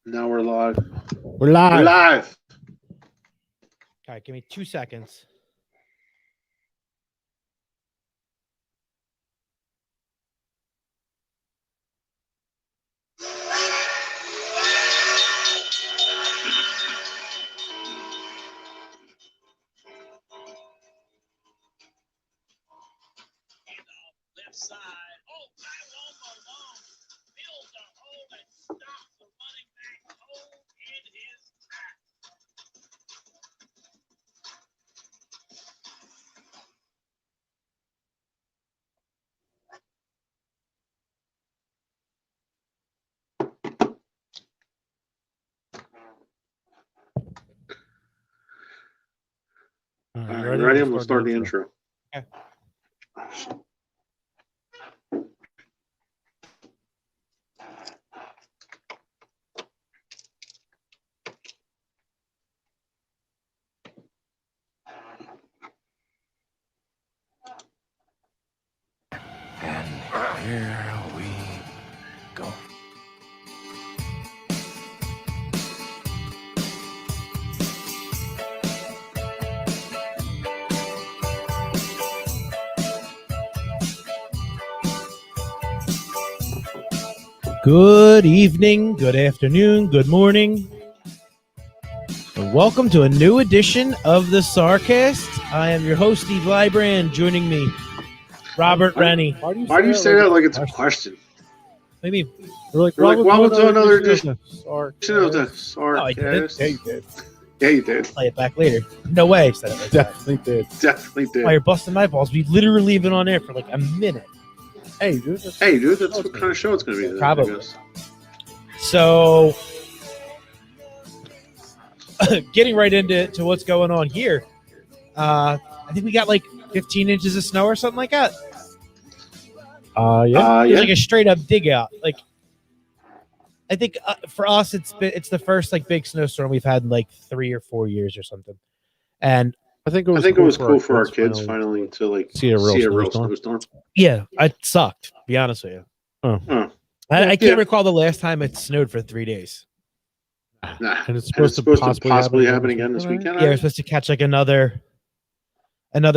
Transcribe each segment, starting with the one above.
Now we're live. We're live. We're live. All right, give me 2 seconds. Left side. Oh, Taiwan Malone builds a hole and stops the running back hole in his track. All right, ready? I'm going to start the intro. Okay. And here we go. Good evening, good afternoon, good morning, and welcome to a new edition of the Sarcast. I am your host, Steve Lybrand. Joining me, Robert Rennie. Why do you say that like it's a question? What do you mean? You're like, welcome to another edition of the Sarcast. No, I didn't. Sarcast. Yeah, you did. Yeah, you did. Play it back later. No way I said it like that. Definitely did. Definitely did. Why you're busting my balls. We literally have been on air for like a minute. Hey, dude. That's what kind of show it's going to be. Then, Probably. I guess. So, getting right into what's going on here, I think we got like 15 inches of snow or something like that. Yeah. It was like a straight up dig out. Like, I think for us, it's the first like big snowstorm we've had in like 3 or 4 years or something. And I think it was cool for our kids finally to like see a real snowstorm. yeah, it sucked, to be honest with you. Oh. I can't recall the last time it snowed for 3 days. Nah. And it's supposed to possibly happen again this weekend. Yeah, we're supposed to catch like another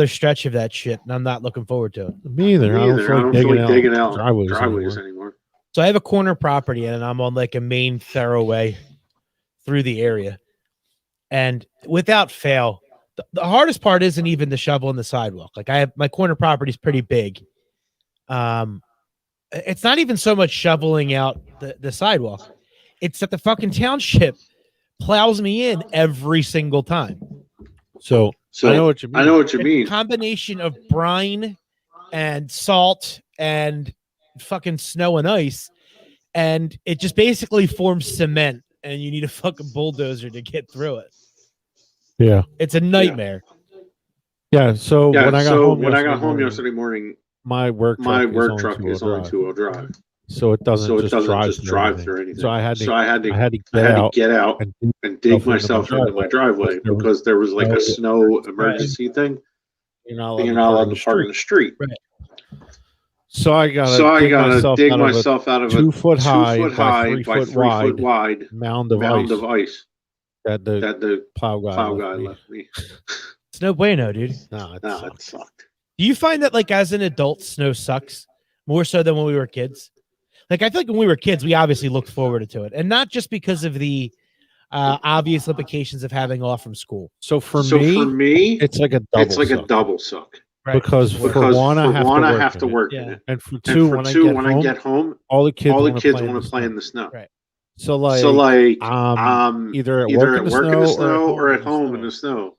stretch of that shit, and I'm not looking forward to it. Me either. I don't feel like digging out driveways anymore. So I have a corner property, and I'm on like a main thoroughway through the area. And without fail, the hardest part isn't even the shovel in the sidewalk. Like my corner property is pretty big. It's not even so much shoveling out the sidewalk. It's that the fucking township plows me in every single time. So I know what you mean. It's a combination of brine and salt and fucking snow and ice, and it just basically forms cement, and you need a fucking bulldozer to get through it. Yeah, it's a nightmare. Yeah. So when I got home yesterday morning, my work truck is only two-wheel drive. So it doesn't just drive through anything. So I had to get out and dig myself into my driveway because there was like a snow emergency thing. You're not allowed to park in the street. Right. So I gotta dig myself out of a 2 foot high by 3 foot wide mound of ice that the plow guy left me. It's no bueno, dude. No, it sucked. Do you find that like as an adult, snow sucks more so than when we were kids? Like I feel like when we were kids, we obviously looked forward to it, and not just because of the obvious implications of having off from school. So for me, it's like a double suck. Right. Because for one, I have to work in it, and for two, when I get home, all the kids want to play in the snow. Right. So either at work in the snow or at home in the snow.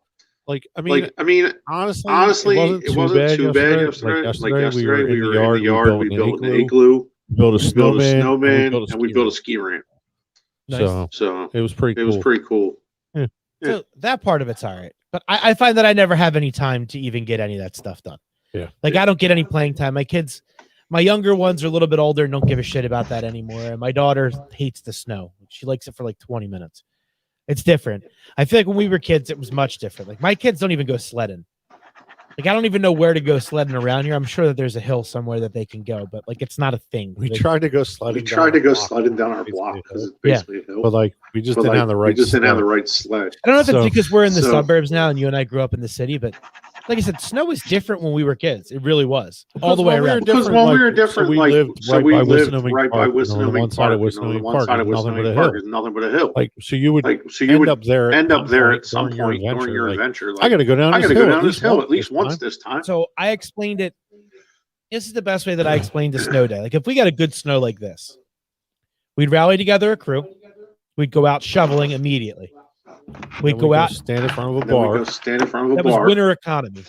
Like I mean, honestly, it wasn't too bad yesterday. Like yesterday, we were in the yard. We built an igloo, built a snowman, and we built a ski ramp. Nice. So it was pretty cool. Yeah. So that part of it's all right. But I find that I never have any time to even get any of that stuff done. Yeah. Like I don't get any playing time. My younger ones are a little bit older and don't give a shit about that anymore. And my daughter hates the snow. She likes it for like 20 minutes. It's different. I feel like when we were kids, it was much different. Like my kids don't even go sledding. Like, I don't even know where to go sledding around here. I'm sure that there's a hill somewhere that they can go, but like, it's not a thing. We tried to go sledding. Sledding down our block because it's basically a hill. But like, we just didn't have the right. Didn't have the right sled. I don't know if it's because we're in the suburbs now, and you and I grew up in the city, but like I said, snow was different when we were kids. It really was all the way around. Because when we were different, we lived right by Wisnoming one side of Wisnoming Park, nothing but a hill. Like, so you would end up there at some point during your adventure. I got to go down this hill at least once this time. So I explained it. This is the best way that I explained a snow day. Like, if we got a good snow like this, we'd rally together a crew. We'd go out shoveling immediately. We'd go out, stand in front of a bar. That was winter economy.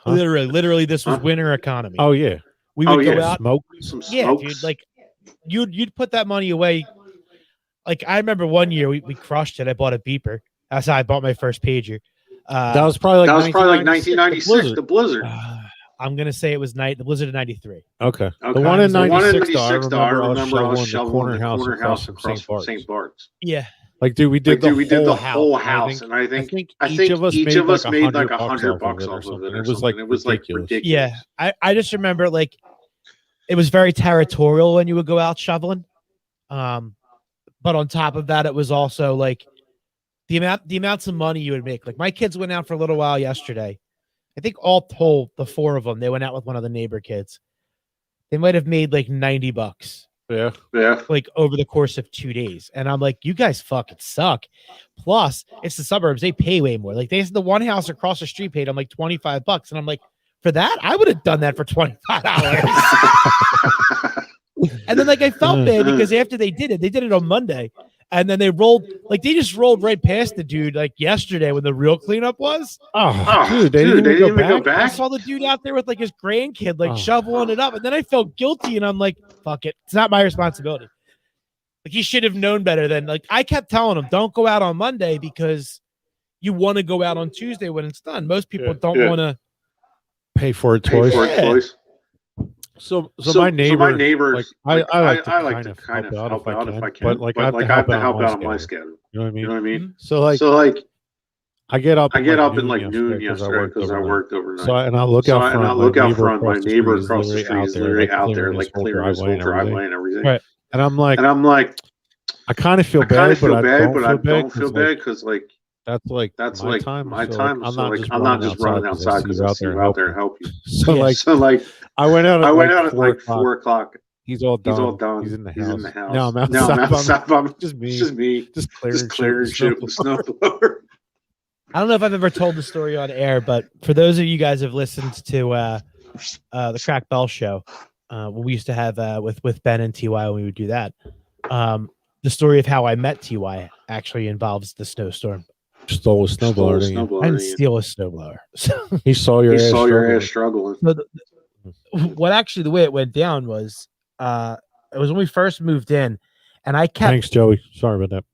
Huh? Literally, this was winter economy. Oh yeah, we would go out, smoke. Yeah, dude. Like, you'd put that money away. Like, I remember one year we crushed it. I bought a beeper. That's how I bought my first pager. That was probably like 1996. The blizzard. I'm gonna say it was the blizzard of '93. Okay. The one in '96. I remember I was shoveling the corner house across from St. Bart's. Yeah. Like, dude, we did the whole house, and I think each of us made like $100 off of it. It was like ridiculous. Yeah, I just remember, like, it was very territorial when you would go out shoveling. But on top of that, it was also like the amounts of money you would make. Like, my kids went out for a little while yesterday. I think all told, the four of them, they went out with one of the neighbor kids. They might have made like $90. Yeah. Like, over the course of 2 days. And I'm like, you guys fucking suck. Plus, it's the suburbs. They pay way more. Like, the one house across the street paid them like $25. And I'm like, for that, I would have done that for $25. And then, like, I felt bad because after they did it on Monday. And then they just rolled right past the dude like yesterday when the real cleanup was. Dude, they didn't even go back. I saw the dude out there with like his grandkid, like shoveling it up. And then I felt guilty and I'm like, fuck it. It's not my responsibility. Like, he should have known better than, like, I kept telling him, don't go out on Monday because you want to go out on Tuesday when it's done. Most people don't want to pay for it twice. So my neighbors, like, I like to kind of help out if I can, but like, I have to help out on my schedule. You know what I mean? So like, I get up at like noon yesterday because I worked overnight. So I look out front. My neighbor across the street is literally out there, like, clearing his whole driveway and everything. Right. And I'm like, I kind of feel bad, but I don't feel bad because like, that's my time. I'm not just running outside because I see you out there and help you. So like, I went out at like 4 o'clock. He's all done. He's in the house. No, I'm outside. I'm just me. Just clearing shit with the snowblower. I don't know if I've ever told the story on air, but for those of you guys who have listened to the Crack Bell show, what we used to have with Ben and TY when we would do that, the story of how I met TY actually involves the snowstorm. Stole a snowblower. I didn't steal a snowblower. He saw your ass struggling. So what actually, the way it went down was, it was when we first moved in, and I kept. Thanks, Joey. Sorry about that.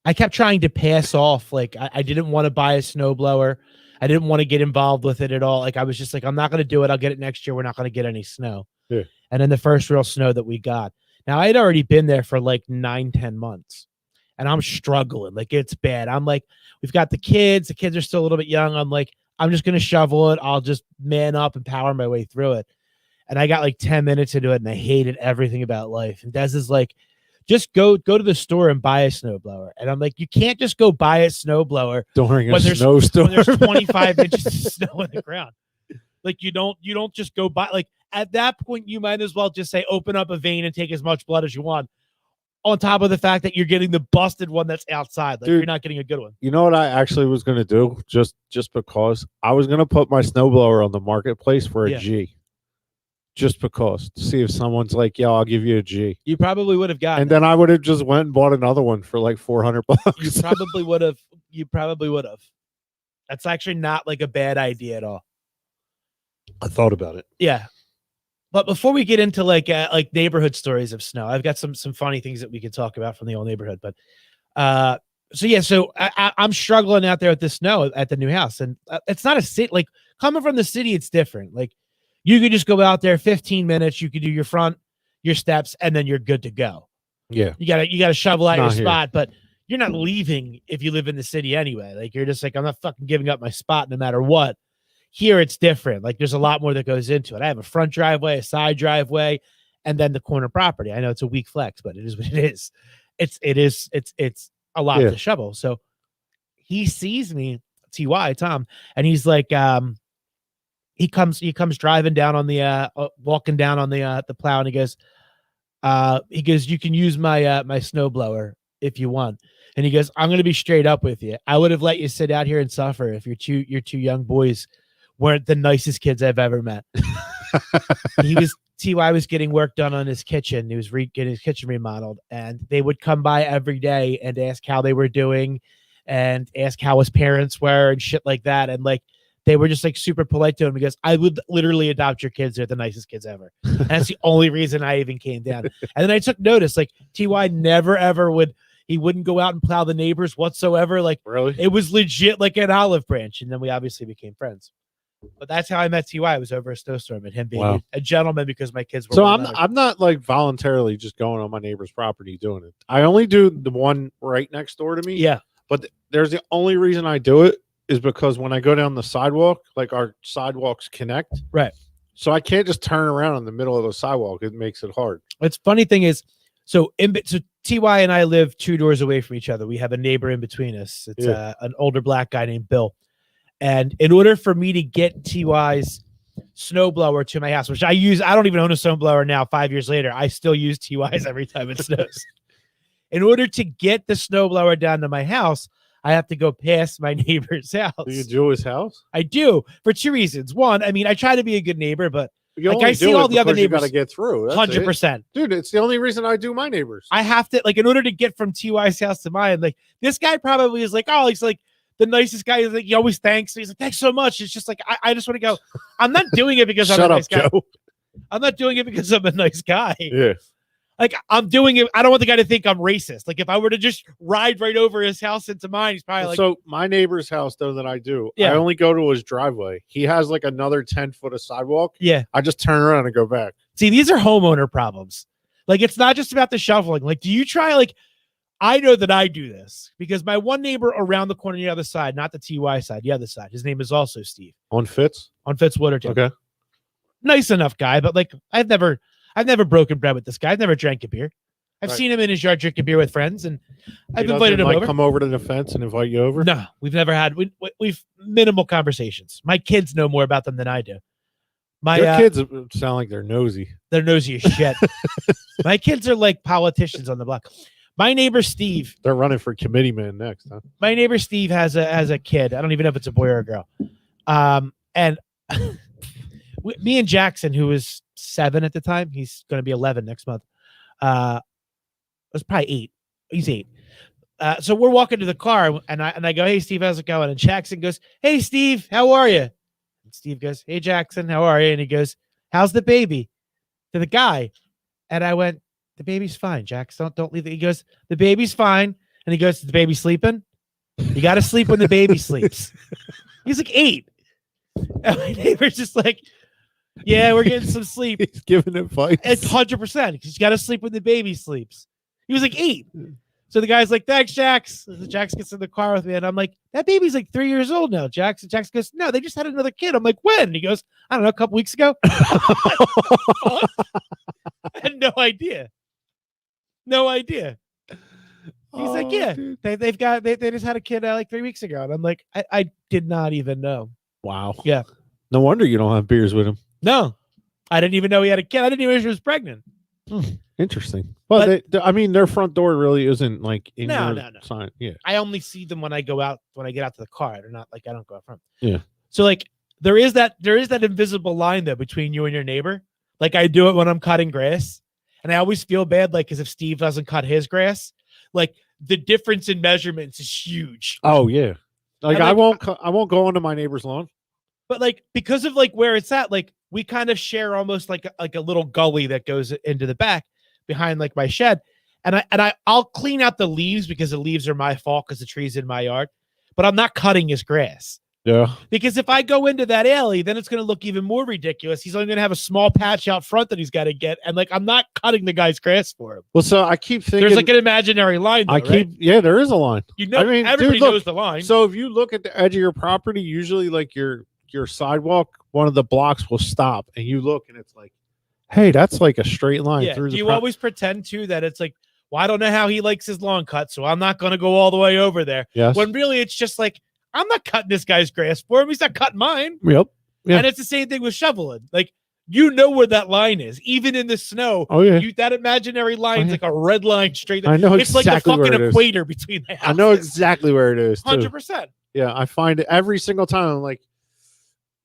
I kept trying to pass off. Like, I didn't want to buy a snowblower. I didn't want to get involved with it at all. Like, I was just like, I'm not going to do it. I'll get it next year. We're not going to get any snow. Yeah. And then the first real snow that we got. Now, I had already been there for like 9-10 months. And I'm struggling. Like, it's bad. I'm like, we've got the kids. The kids are still a little bit young. I'm like, I'm just going to shovel it. I'll just man up and power my way through it. And I got like 10 minutes into it, and I hated everything about life. And Des is like, just go to the store and buy a snowblower. And I'm like, you can't just go buy a snowblower during a snowstorm. When there's 25 inches of snow on the ground. Like, you don't just go buy. Like, at that point, you might as well just say, open up a vein and take as much blood as you want. On top of the fact that you're getting the busted one that's outside. Like, dude, you're not getting a good one. You know what I actually was going to do? Just because I was going to put my snowblower on the marketplace for a G. Just because. To see if someone's like, yo, I'll give you a G. You probably would have gotten And then I would have just went and bought another one for like $400. You probably would have. That's actually not like a bad idea at all. I thought about it. Yeah. But before we get into like neighborhood stories of snow, I've got some funny things that we could talk about from the old neighborhood. But so I'm struggling out there with the snow at the new house, and it's not a city. Like, coming from the city, it's different. Like, you could just go out there 15 minutes. You could do your front, your steps, and then you're good to go. Yeah, you gotta shovel out your spot, but you're not leaving if you live in the city anyway. Like, you're just like, I'm not fucking giving up my spot no matter what. Here it's different. Like, there's a lot more that goes into it. I have a front driveway, a side driveway, and then the corner property. I know it's a weak flex, but it is what it is. It's a lot to shovel. So he sees me, Tom, and he's like, he comes driving down on the walking down on the plow, and he goes, you can use my my snowblower if you want. And he goes, I'm going to be straight up with you. I would have let you sit out here and suffer if your two young boys weren't the nicest kids I've ever met. T.Y. was getting work done on his kitchen. He was getting his kitchen remodeled, and they would come by every day and ask how they were doing and ask how his parents were and shit like that. And like, they were just like super polite to him because I would literally adopt your kids. They're the nicest kids ever. And that's the only reason I even came down. And then I took notice, like, T.Y. never ever wouldn't go out and plow the neighbors whatsoever. Like, really, it was legit like an olive branch. And then we obviously became friends. But that's how I met T.Y. It was over a snowstorm and him being a gentleman because my kids were. So I'm not like voluntarily just going on my neighbor's property doing it. I only do the one right next door to me. Yeah. But there's the only reason I do it is because when I go down the sidewalk, like our sidewalks connect. Right. So I can't just turn around in the middle of the sidewalk. It makes it hard. What's funny thing is, so T.Y. and I live 2 doors away from each other. We have a neighbor in between us. It's an older black guy named Bill. And in order for me to get T.Y.'s snowblower to my house, which I don't even own a snowblower now, 5 years later, I still use T.Y.'s every time it snows. In order to get the snowblower down to my house, I have to go past my neighbor's house. Do you do his house? I do, for 2 reasons. One, I mean, I try to be a good neighbor, but like, I see all the other neighbors. Got to get through. 100%. Dude, it's the only reason I do my neighbors. I have to, like, in order to get from T.Y.'s house to mine, like, this guy probably is like, oh, he's like the nicest guy. He's like, he always thanks. He's like, thanks so much. It's just like, I just want to go. I'm not doing it because I'm a nice guy. Joe. I'm not doing it because I'm a nice guy. Yeah. Like, I'm doing it. I don't want the guy to think I'm racist. Like, if I were to just ride right over his house into mine, he's probably like. So my neighbor's house, though, that I do, I only go to his driveway. He has like another 10 foot of sidewalk. Yeah. I just turn around and go back. See, these are homeowner problems. Like, it's not just about the shoveling. Like, do you try, like, I know that I do this because my one neighbor around the corner on the other side, not the T.Y. side, the other side, his name is also Steve. On Fitz Wooderton. Okay. Nice enough guy, but like, I've never broken bread with this guy. I've never drank a beer. I've seen him in his yard drinking beer with friends, and I've invited him over. Come over to the fence and invite you over? No, we've never had. We've minimal conversations. My kids know more about them than I do. Your kids sound like they're nosy. They're nosy as shit. My kids are like politicians on the block. My neighbor Steve. They're running for committeeman next, huh? My neighbor Steve has a kid. I don't even know if it's a boy or a girl. And me and Jackson, who was 7 at the time, he's going to be 11 next month. Was probably 8. He's 8. So we're walking to the car, and I go, "Hey Steve, how's it going?" And Jackson goes, "Hey Steve, how are you?" And Steve goes, "Hey Jackson, how are you?" And he goes, "How's the baby?" To the guy, and I went, "The baby's fine, Jackson. Don't leave it." He goes, "The baby's fine," and he goes, "Is the baby sleeping?" You got to sleep when the baby sleeps. He's like 8. And my neighbor's just like, "Yeah, we're getting some sleep." He's giving advice. It's 100%. You got to sleep when the baby sleeps. He was like 8. So the guy's like, "Thanks, Jax." Jax gets in the car with me, and I'm like, "That baby's like 3 years old now, Jax." And Jax goes, "No, they just had another kid." I'm like, "When?" And he goes, "I don't know, a couple weeks ago." I had no idea. No idea. He's like, "Yeah, dude. they just had a kid like 3 weeks ago." And I'm like, I did not even know. Wow. Yeah. No wonder you don't have beers with him. No, I didn't even know he had a kid. I didn't even know she was pregnant. Interesting. But I mean, their front door really isn't like in no. sign. Yeah. I only see them when I get out to the car. They're not like, I don't go out front. Yeah. So like there is that invisible line though between you and your neighbor. Like I do it when I'm cutting grass, and I always feel bad, like, because if Steve doesn't cut his grass, like the difference in measurements is huge. Oh yeah. Like I won't go onto my neighbor's lawn. But like, because of like where it's at, like we kind of share almost like a little gully that goes into the back behind like my shed. And I'll clean out the leaves because the leaves are my fault because the tree's in my yard, but I'm not cutting his grass. Yeah. Because if I go into that alley, then it's going to look even more ridiculous. He's only going to have a small patch out front that he's got to get. And like, I'm not cutting the guy's grass for him. Well, so I keep thinking there's like an imaginary line. Though, right? Yeah, there is a line. You know, I mean, everybody knows the line. So if you look at the edge of your property, usually like your sidewalk, one of the blocks will stop and you look and it's like, hey, that's like a straight line through the Do you always pretend too that it's like, well, I don't know how he likes his lawn cut, so I'm not going to go all the way over there. Yes. When really it's just like, I'm not cutting this guy's grass for him. He's not cutting mine. Yep. Yeah. And it's the same thing with shoveling. Like, you know where that line is, even in the snow. Oh, yeah. That imaginary line's like a red line straight. I know it's exactly like the fucking equator between the houses. I know exactly where it is. 100%. Yeah, I find it every single time. I'm like,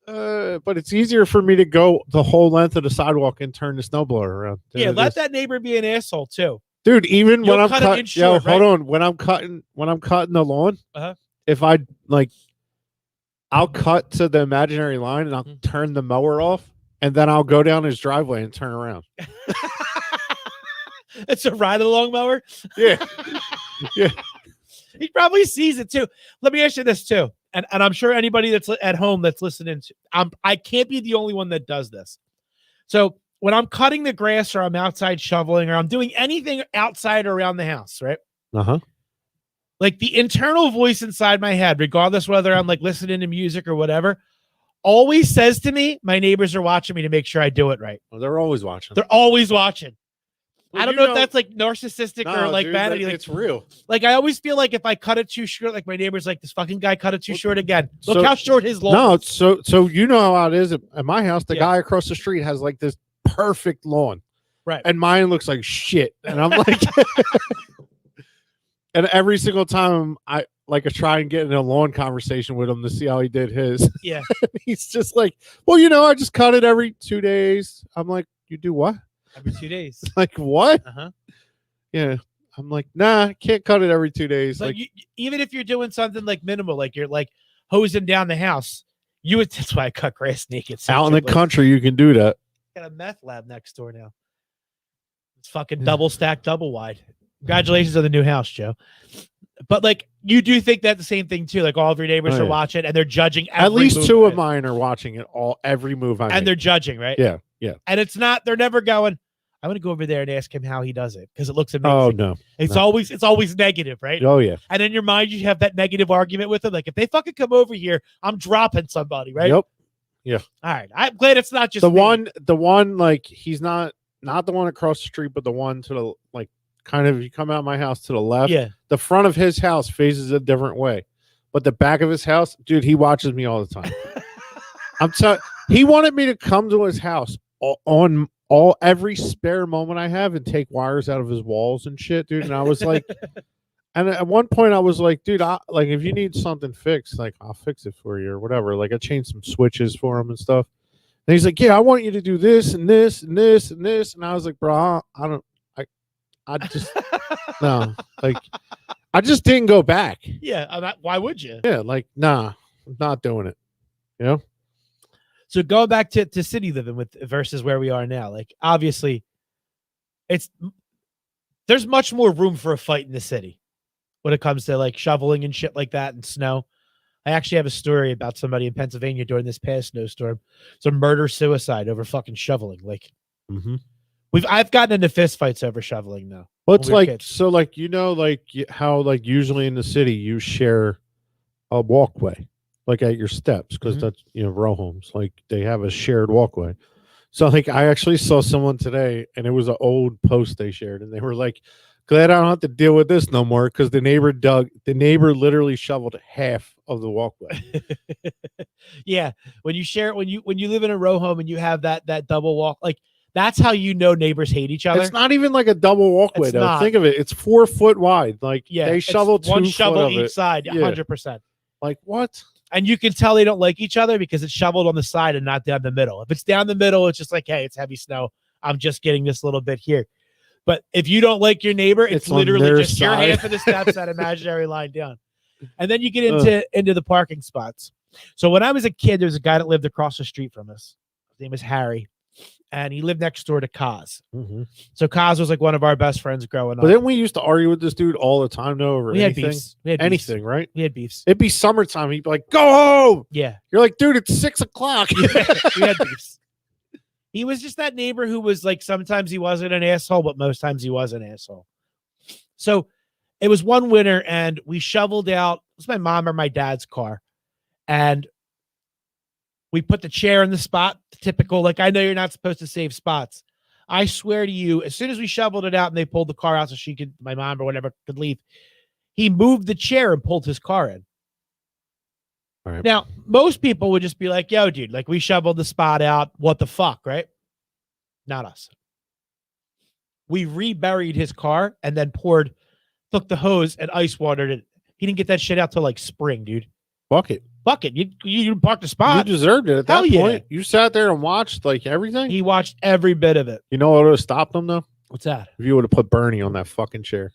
but it's easier for me to go the whole length of the sidewalk and turn the snowblower around. Yeah, let that neighbor be an asshole too. Dude, even when I'm cutting, short, hold on. When I'm cutting the lawn, if I like, I'll cut to the imaginary line and I'll turn the mower off, and then I'll go down his driveway and turn around. It's a ride along mower. Yeah, yeah. He probably sees it too. Let me ask you this too, and I'm sure anybody that's at home that's listening to, I can't be the only one that does this. So when I'm cutting the grass or I'm outside shoveling or I'm doing anything outside or around the house, right? Like the internal voice inside my head, regardless whether I'm like listening to music or whatever, always says to me, my neighbors are watching me to make sure I do it right. Well, they're always watching. They're always watching. Well, I don't know if that's like narcissistic or like vanity. It's real. Like I always feel like if I cut it too short, like my neighbor's like, this fucking guy cut it too short again. Look how short his lawn is. So you know how it is at my house. The guy across the street has like this perfect lawn. Right. And mine looks like shit. And I'm like, and every single time I try and get in a lawn conversation with him to see how he did his. Yeah. He's just like, well, I just cut it every 2 days. I'm like, you do what? Every 2 days. Like what? Yeah. I'm like, nah, I can't cut it every 2 days. Like even if you're doing something like minimal, like you're like hosing down the house, that's why I cut grass naked. Out in the country, you can do that. Got a meth lab next door now. It's fucking double stacked, double wide. Congratulations on the new house, Joe. But like, you do think that the same thing too? Like all of your neighbors are watching and they're judging. At least two of mine are watching it every move I make. And they're judging, right? Yeah, yeah. And they're never going, I'm going to go over there and ask him how he does it because it looks amazing. Oh no, it's always negative, right? Oh yeah. And in your mind, you have that negative argument with him. Like if they fucking come over here, I'm dropping somebody, right? Yep. Yeah. All right. I'm glad it's not just the one like he's not the one across the street, but the one to the like kind of you come out of my house to the left. Yeah. The front of his house faces a different way, but the back of his house, dude, he watches me all the time. He wanted me to come to his house on every spare moment I have and take wires out of his walls and shit, dude. And I was like, and at one point I was like, dude, if you need something fixed, like I'll fix it for you or whatever. Like I changed some switches for him and stuff. And he's like, yeah, I want you to do this and this and this and this. And I was like, bro, I just no, like I just didn't go back. Yeah, why would you? Yeah, like nah, I'm not doing it. You know. So going back to city living with versus where we are now, like obviously, there's much more room for a fight in the city when it comes to like shoveling and shit like that and snow. I actually have a story about somebody in Pennsylvania during this past snowstorm. It's a murder-suicide over fucking shoveling. Like, I've gotten into fistfights over shoveling now. Well, it's like kids. So, like like how like usually in the city you share a walkway, like at your steps, because that's row homes. Like they have a shared walkway. So, like I actually saw someone today, and it was an old post they shared, and they were like, glad I don't have to deal with this no more because the neighbor literally shoveled half of the walkway. Yeah. When you share when you live in a row home and you have that double walk, like that's how neighbors hate each other. It's not even like a double walkway it's though. Not. Think of it. It's 4 foot wide. Like they shovel one shovel each side, 100%. Like what? And you can tell they don't like each other because it's shoveled on the side and not down the middle. If it's down the middle, it's just like, hey, it's heavy snow. I'm just getting this little bit here. But if you don't like your neighbor, it's literally just your half of the steps, that imaginary line down. And then you get into the parking spots. So when I was a kid, there was a guy that lived across the street from us. His name was Harry. and he lived next door to Kaz. Mm-hmm. So Kaz was like one of our best friends growing up. But then we used to argue with this dude all the time, though, over we anything. Had beefs. We had anything, beefs. right? We had beefs. It'd be summertime. He'd be like, "Go home." Yeah. You're like, dude, it's 6 o'clock. We had beefs. He was just that neighbor who was like, sometimes he wasn't an asshole, but most times he was an asshole. So it was one winter, and we shoveled out. It was my mom or my dad's car, and we put the chair in the spot. Typical, like, I know you're not supposed to save spots. I swear to you, as soon as we shoveled it out and they pulled the car out so she could, my mom or whatever, could leave, he moved the chair and pulled his car in. All right. Now, most people would just be like, yo, dude, like, we shoveled the spot out. What the fuck, right? Not us. We reburied his car and then took the hose and ice watered it. He didn't get that shit out till like spring, dude. Fuck it. You parked the spot. You deserved it at that point. You sat there and watched like everything. He watched every bit of it. You know what would have stopped him though? What's that? If you would have put Bernie on that fucking chair.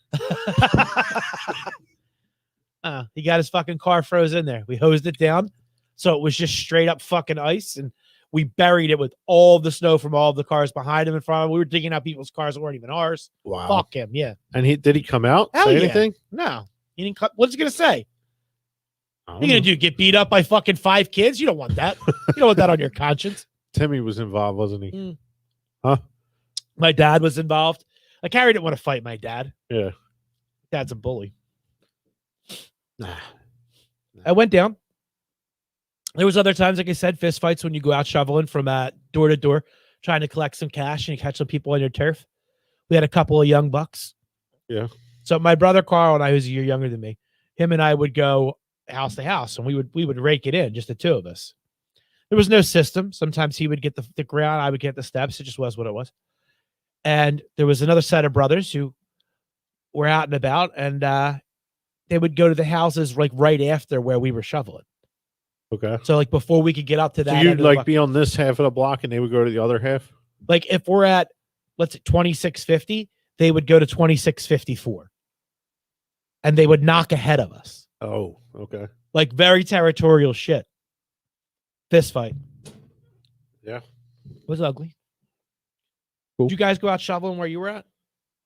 He got his fucking car froze in there. We hosed it down, so it was just straight up fucking ice, and we buried it with all the snow from all of the cars behind him and front of him. We were digging out people's cars that weren't even ours. Wow. Fuck him, yeah. And did he come out? Hell say yeah. anything? No. He didn't come. What's he gonna say? What are you gonna do? Get beat up by fucking 5 kids? You don't want that. You don't want that on your conscience. Timmy was involved, wasn't he? Huh? My dad was involved. Like, Harry didn't want to fight my dad. Yeah. Dad's a bully. Nah. I went down. There was other times, like I said, fist fights when you go out shoveling from door to door, trying to collect some cash and you catch some people on your turf. We had a couple of young bucks. Yeah. So my brother Carl and I, who's a year younger than me, him and I would go house to house, and we would rake it in, just the two of us. There was no system. Sometimes he would get the ground, I would get the steps. It just was what it was. And there was another set of brothers who were out and about, and they would go to the houses like right after where we were shoveling. Okay. So like before we could get up to that. So you'd like be on this half of the block and they would go to the other half? Like if we're at, let's say 2650, they would go to 2654. And they would knock ahead of us. Oh, okay. Like very territorial shit. Fist fight. Yeah. It was ugly. Cool. Did you guys go out shoveling where you were at?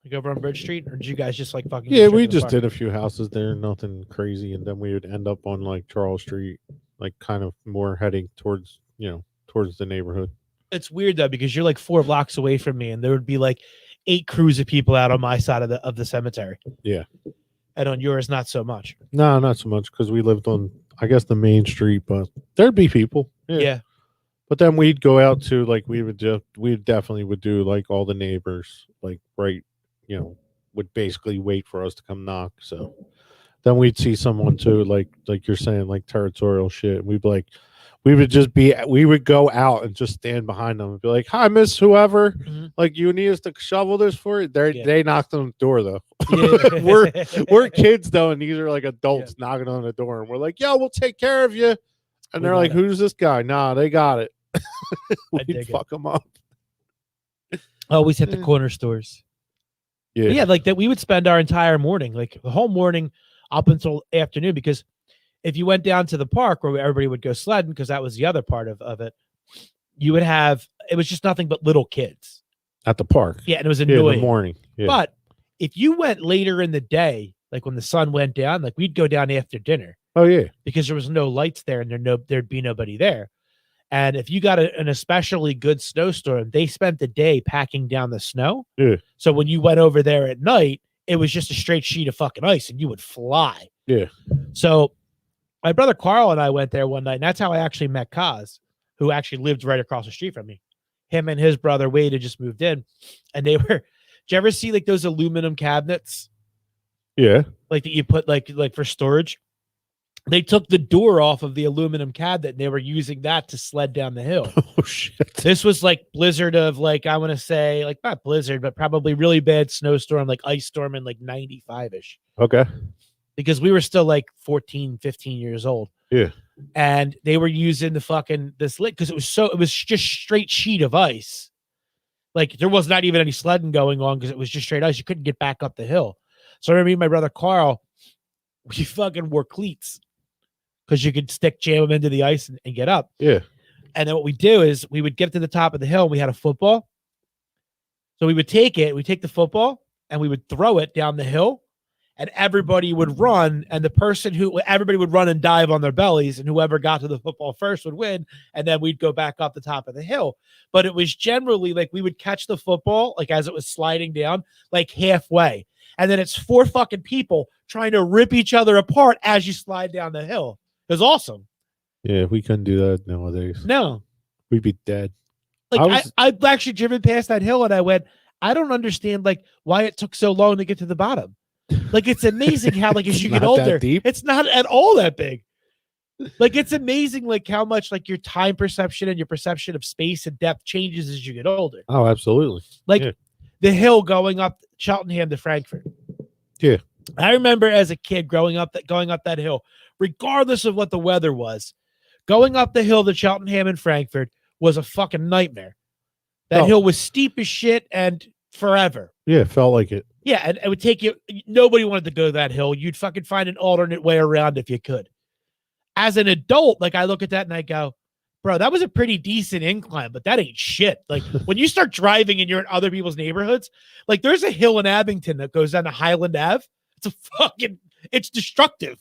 Like over on Bridge Street? Or did you guys just like fucking... Yeah, we just did a few houses there, nothing crazy. And then we would end up on like Charles Street, like kind of more heading towards the neighborhood. It's weird though, because you're like 4 blocks away from me and there would be like 8 crews of people out on my side of the cemetery. Yeah. And on yours, not so much. No, not so much, because we lived on, I guess, the main street, but there'd be people. Yeah. But then we'd go out to like we definitely would do like all the neighbors like right, would basically wait for us to come knock. So then we'd see someone too, like you're saying, like territorial shit. We would go out and just stand behind them and be like, "Hi, Miss Whoever, like you need us to shovel this for you." They knocked on the door though. Yeah. we're kids though, and these are like adults knocking on the door, and we're like, "Yo, we'll take care of you." And they're like, "Who's this guy?" Nah, they got it. We'd fuck them up. Always hit the corner stores. Yeah, like that. We would spend our entire morning, like the whole morning up until afternoon, because if you went down to the park where everybody would go sledding, because that was the other part of it, you would have, it was just nothing but little kids at the park. Yeah, and it was annoying. In the morning. Yeah. But if you went later in the day, like when the sun went down, like we'd go down after dinner. Oh yeah, because there was no lights there and there'd be nobody there. And if you got an especially good snowstorm, they spent the day packing down the snow. Yeah. So when you went over there at night, it was just a straight sheet of fucking ice and you would fly. Yeah. So my brother Carl and I went there one night, and that's how I actually met Kaz, who actually lived right across the street from me. Him and his brother Wade had just moved in, and they were. Did you ever see like those aluminum cabinets? Yeah. Like that you put like for storage. They took the door off of the aluminum cabinet, and they were using that to sled down the hill. Oh shit! This was like blizzard of like, I want to say like not blizzard, but probably really bad snowstorm, like ice storm in like 95-ish. Okay. Because we were still like 14, 15 years old. Yeah. And they were using the fucking this lit because it was just straight sheet of ice. Like there was not even any sledding going on because it was just straight ice. You couldn't get back up the hill. So I remember me and my brother Carl, we fucking wore cleats because you could jam them into the ice and get up. Yeah. And then what we do is we would get to the top of the hill. And we had a football. So we would take the football and we would throw it down the hill, and everybody would run. And everybody would run and dive on their bellies, and whoever got to the football first would win. And then we'd go back up the top of the hill. But it was generally like we would catch the football, like as it was sliding down, like halfway. And then it's 4 fucking people trying to rip each other apart as you slide down the hill. It was awesome. Yeah, we couldn't do that nowadays. No. We'd be dead. Like I've actually driven past that hill and I went, I don't understand like why it took so long to get to the bottom. Like it's amazing how like as you get older, it's not at all that big. Like it's amazing like how much like your time perception and your perception of space and depth changes as you get older. Oh, absolutely. Like the hill going up Cheltenham to Frankfurt. Yeah. I remember as a kid going up that hill, regardless of what the weather was, going up the hill to Cheltenham and Frankfurt was a fucking nightmare. That hill was steep as shit and forever. Yeah, it felt like it. Yeah, and it would take you. Nobody wanted to go that hill. You'd fucking find an alternate way around if you could. As an adult, like I look at that and I go, bro, that was a pretty decent incline, but that ain't shit. Like when you start driving and you're in other people's neighborhoods, like there's a hill in Abington that goes down to Highland Ave. It's destructive.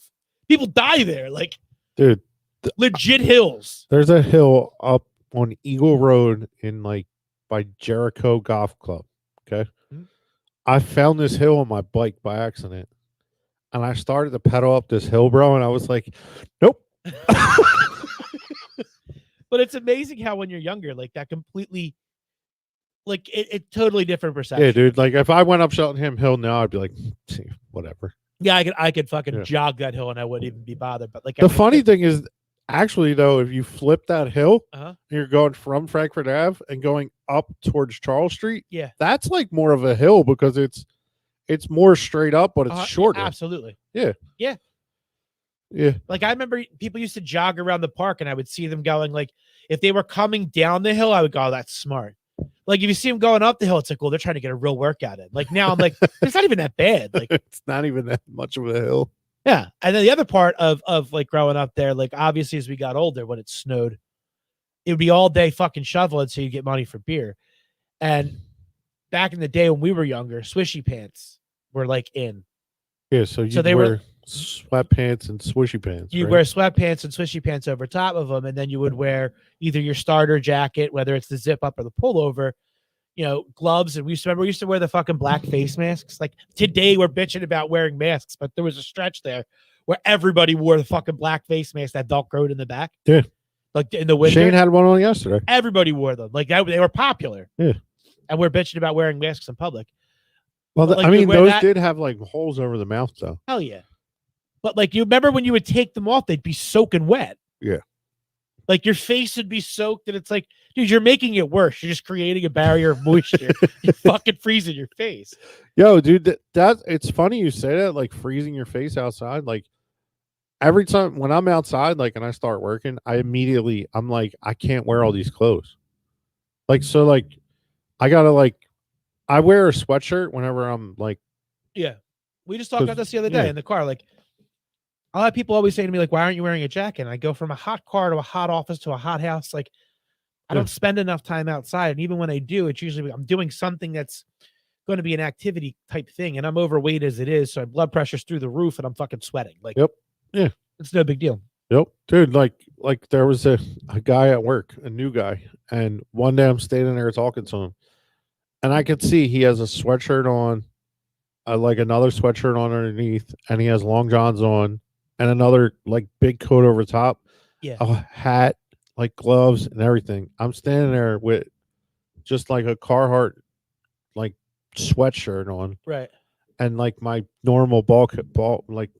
People die there. Like, dude, legit hills. There's a hill up on Eagle Road in like by Jericho Golf Club. Okay. Mm-hmm. I found this hill on my bike by accident and I started to pedal up this hill, bro. And I was like, nope. But it's amazing how when you're younger, like that completely, like it totally different perception. Yeah, dude. Like if I went up Cheltenham Hill now, I'd be like, whatever. Yeah, I could fucking jog that hill and I wouldn't even be bothered. But like the funny thing is, actually though, if you flip that hill, and you're going from Frankfurt Ave and going up towards Charles Street, that's like more of a hill because it's more straight up, but it's shorter. Absolutely. Yeah. Yeah. Yeah. Like I remember people used to jog around the park and I would see them going like, if they were coming down the hill, I would go, oh, that's smart. Like if you see them going up the hill, it's like, well, they're trying to get a real workout in. Like now I'm like, it's not even that bad. Like it's not even that much of a hill. Yeah. And then the other part of like growing up there, like obviously as we got older, when it snowed, it would be all day fucking shoveling so you get money for beer. And back in the day when we were younger, swishy pants were like in. Yeah, so they were sweatpants and swishy pants. You wear sweatpants and swishy pants over top of them, and then you would wear either your starter jacket, whether it's the zip up or the pullover, gloves. And we used to wear the fucking black face masks. Like today we're bitching about wearing masks, but there was a stretch there where everybody wore the fucking black face mask that velcroed in the back. Yeah. Like in the winter. Shane had one on yesterday. Everybody wore them. Like they were popular. Yeah. And we're bitching about wearing masks in public. Well, those did have like holes over the mouth though. Hell yeah. But like you remember when you would take them off, they'd be soaking wet. Yeah. Like your face would be soaked, and it's like, dude, you're making it worse. You're just creating a barrier of moisture. You're fucking freezing your face. Yo, dude, that it's funny you say that, like freezing your face outside. Like every time when I'm outside, like and I start working, I'm like, I can't wear all these clothes. Like so, like I gotta like I wear a sweatshirt whenever I'm like. Yeah. We just talked about this the other day in the car. Like, a lot of people always say to me, like, why aren't you wearing a jacket? And I go from a hot car to a hot office to a hot house. Like, I don't spend enough time outside. And even when I do, it's usually I'm doing something that's going to be an activity type thing. And I'm overweight as it is. So my blood pressure's through the roof and I'm fucking sweating. Like, yep. Yeah. It's no big deal. Yep. Dude, like there was a guy at work, a new guy. And one day I'm standing there talking to him. And I could see he has a sweatshirt on. Like another sweatshirt on underneath, and he has long johns on, and another like big coat over top, a hat, like gloves and everything. I'm standing there with just like a Carhartt like sweatshirt on, right, and like my normal ball like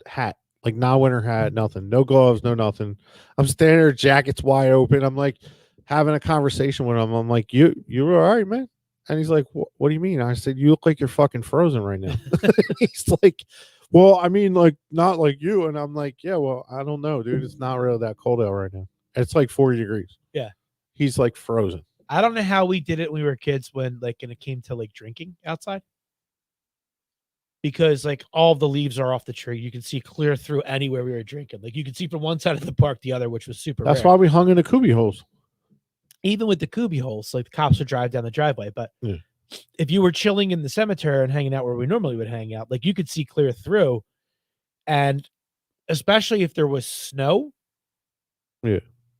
hat, like not winter hat, nothing, no gloves, no nothing. I'm standing there, jacket's wide open. I'm like having a conversation with him. I'm like, you all right, man? And he's like, what do you mean? I said, you look like you're fucking frozen right now. He's like, well, I mean, like, not like you. And I'm like, yeah, well, I don't know, dude. It's not really that cold out right now. It's like 40 degrees. Yeah. He's like frozen. I don't know how we did it when we were kids when like, and it came to like drinking outside. because like all the leaves are off the tree. You can see clear through anywhere we were drinking. Like you could see from one side of the park the other, which was super That's rare. why we hung in the cubby holes. Even with the cubby holes, like the cops would drive down the driveway. But if you were chilling in the cemetery and hanging out where we normally would hang out, like you could see clear through. And especially if there was snow,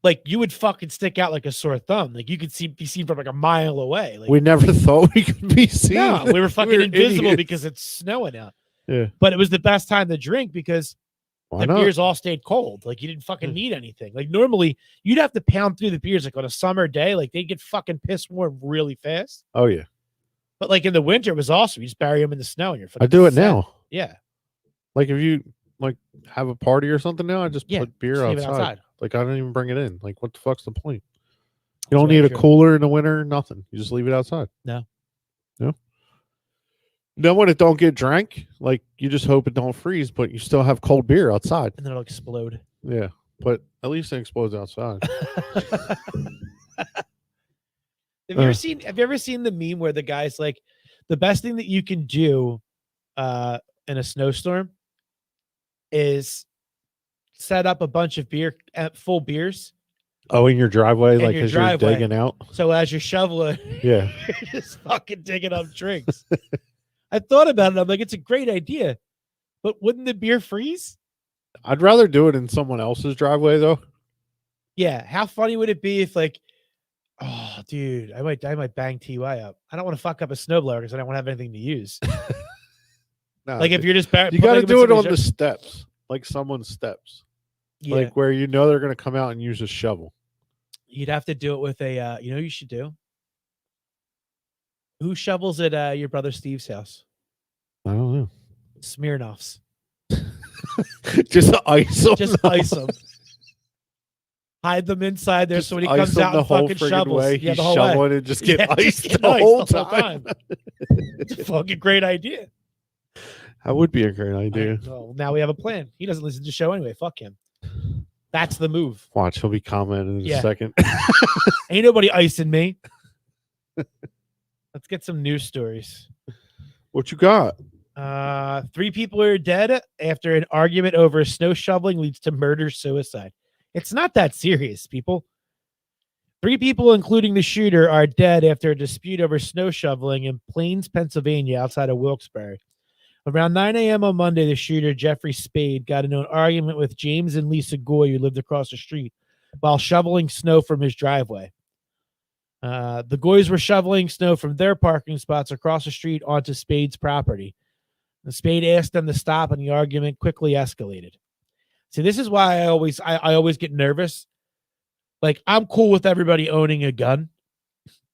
like you would fucking stick out like a sore thumb. Like you could be seen from like a mile away. Like we never thought we could be seen. No, we were fucking invisible idiots. Because it's snowing out. Yeah. But it was the best time to drink because the beers all stayed cold. Like you didn't fucking need anything. Like normally you'd have to pound through the beers like on a summer day. Like they'd get fucking piss warm really fast. Oh yeah. But like in the winter it was awesome. You just bury them in the snow and you're fucking I do it now. Yeah. Like if you like have a party or something now, I just put beer outside. Like I don't even bring it in. Like what the fuck's the point? You don't need a cooler in the winter, nothing. You just leave it outside. No. Then when it don't get drank, like you just hope it don't freeze, but you still have cold beer outside. And then it'll explode. Yeah. But at least it explodes outside. Have you ever seen the meme where the guy's like, the best thing that you can do in a snowstorm is set up a bunch of full beers. Oh, in your driveway, like as you're digging out. So as you're shoveling, you're just fucking digging up drinks. I thought about it. I'm like, it's a great idea, but wouldn't the beer freeze? I'd rather do it in someone else's driveway, though. Yeah, how funny would it be if, like, oh, dude, I might bang TY up. I don't want to fuck up a snowblower because I don't want to have anything to use. No, like if you're just you got to do it on the steps, like someone's steps, like where you know they're going to come out and use a shovel. You'd have to do it with a, you know, what you should do. Who shovels at your brother Steve's house? I don't know. Smirnoffs. Just ice them. Just ice them. Hide them inside there, so when he comes out and fucking shovels, yeah, the whole way, and just get iced just the whole time. It's a fucking great idea. That would be a great idea. Well, now we have a plan. He doesn't listen to the show anyway. Fuck him. That's the move. Watch, he'll be commenting in a second. Ain't nobody icing me. Let's get some news stories. What you got? 3 people are dead after an argument over snow shoveling leads to murder-suicide. It's not that serious, people. 3 people, including the shooter, are dead after a dispute over snow shoveling in Plains, Pennsylvania, outside of Wilkes-Barre. Around 9 a.m. on Monday, the shooter, Jeffrey Spade, got into an argument with James and Lisa Goy, who lived across the street, while shoveling snow from his driveway. The Goys were shoveling snow from their parking spots across the street onto Spade's property. The Spade asked them to stop, and the argument quickly escalated. See, this is why I always get nervous. Like, I'm cool with everybody owning a gun,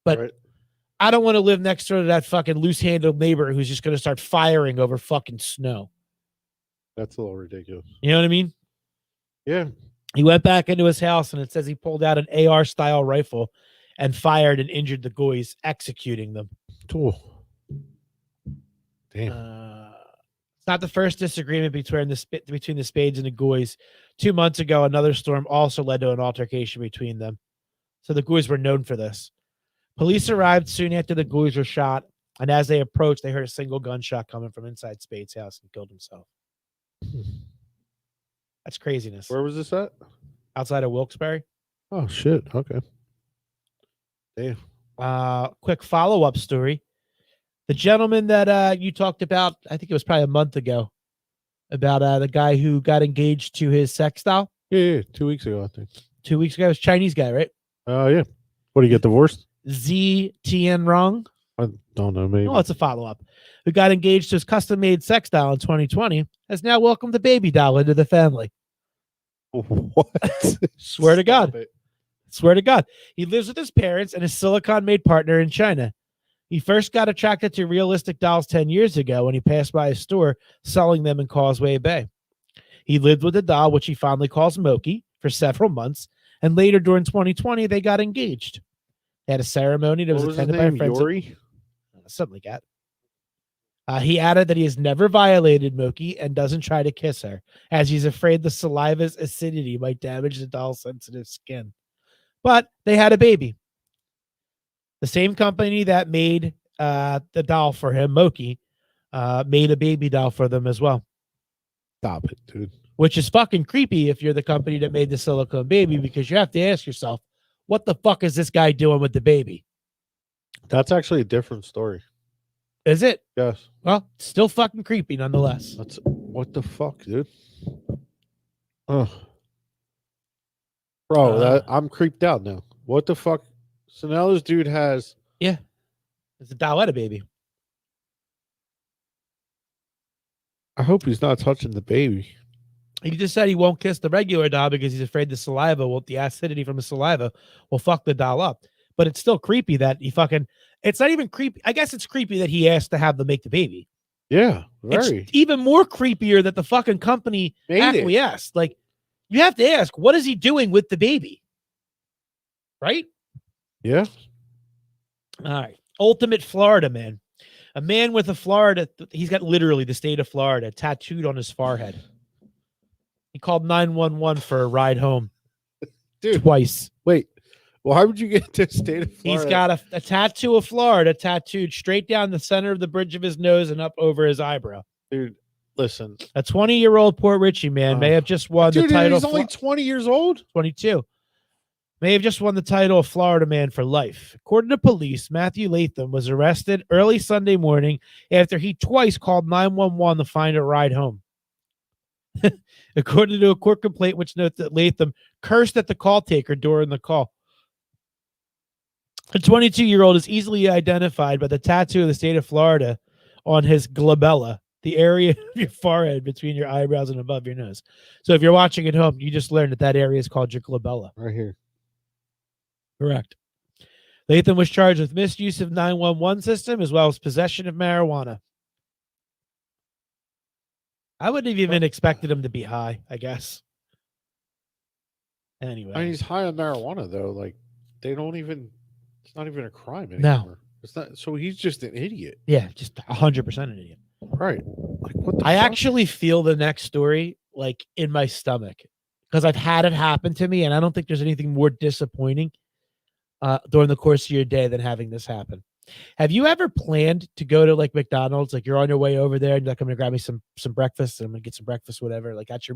but I don't want to live next door to that fucking loose-handed neighbor who's just going to start firing over fucking snow. That's a little ridiculous. You know what I mean? Yeah. He went back into his house, and it says he pulled out an AR-style rifle and fired and injured the Goys, executing them. Cool. Damn. It's not the first disagreement between the Spades and the Goys. 2 months ago, another storm also led to an altercation between them. So the Goys were known for this. Police arrived soon after the Goys were shot, and as they approached, they heard a single gunshot coming from inside Spade's house and killed himself. That's craziness. Where was this at? Outside of Wilkes-Barre. Oh, shit. Okay. Damn. Quick follow-up story. The gentleman that you talked about, I think it was probably a month ago, about the guy who got engaged to his sex doll. Yeah, 2 weeks ago, I think. 2 weeks ago. It was a Chinese guy, right? Oh, yeah. What, did he get divorced? Z Tian Rong. I don't know, maybe. Oh, it's a follow-up. Who got engaged to his custom-made sex doll in 2020 has now welcomed the baby doll into the family. What? Swear to God. Swear to God. He lives with his parents and his silicone-made partner in China. He first got attracted to realistic dolls 10 years ago when he passed by a store selling them in Causeway Bay. He lived with the doll, which he fondly calls Moki, for several months, and later during 2020, they got engaged. They had a ceremony that was attended by friends. Yuri? Something like that. He added that he has never violated Moki and doesn't try to kiss her, as he's afraid the saliva's acidity might damage the doll's sensitive skin. But they had a baby. The same company that made the doll for him, Moki, made a baby doll for them as well. Stop it, dude. Which is fucking creepy if you're the company that made the silicone baby, because you have to ask yourself, what the fuck is this guy doing with the baby? That's actually a different story. Is it? Yes. Well, still fucking creepy nonetheless. What the fuck, dude? Oh, bro, I'm creeped out now. What the fuck? So now this dude has. Yeah, it's a Dowetta baby. I hope he's not touching the baby. He just said he won't kiss the regular doll because he's afraid the acidity from the saliva will fuck the doll up. But it's still creepy that he fucking. It's not even creepy. I guess it's creepy that he asked to have them make the baby. Yeah, very. It's even more creepier that the fucking company acquiesced. Like, you have to ask, what is he doing with the baby? Right? Yeah. All right. Ultimate Florida man. A man with he's got literally the state of Florida tattooed on his forehead. He called 911 for a ride home. Dude. Twice. Wait. Why would you get to state of Florida? He's got a tattoo of Florida tattooed straight down the center of the bridge of his nose and up over his eyebrow. Dude, listen. A 20-year-old Port Richie man may have just won the title. He's only 20 years old? 22. May have just won the title of Florida man for life. According to police, Matthew Latham was arrested early Sunday morning after he twice called 911 to find a ride home. According to a court complaint, which notes that Latham cursed at the call taker during the call. The 22-year-old is easily identified by the tattoo of the state of Florida on his glabella, the area of your forehead between your eyebrows and above your nose. So if you're watching at home, you just learned that area is called your glabella. Right here. Correct. Latham was charged with misuse of 911 system as well as possession of marijuana. I wouldn't have even expected him to be high, I guess. Anyway. I mean, he's high on marijuana, though. Like, they don't even... It's not even a crime anymore. No. It's not. So he's just an idiot. Yeah, just 100% an idiot. Right. Like, what the I fuck? actually feel the next story like in my stomach because I've had it happen to me, and I don't think there's anything more disappointing during the course of your day than having this happen. Have you ever planned to go to like McDonald's? Like, you're on your way over there and you're like, I'm gonna grab me some breakfast and I'm gonna get some breakfast, whatever. Like, that's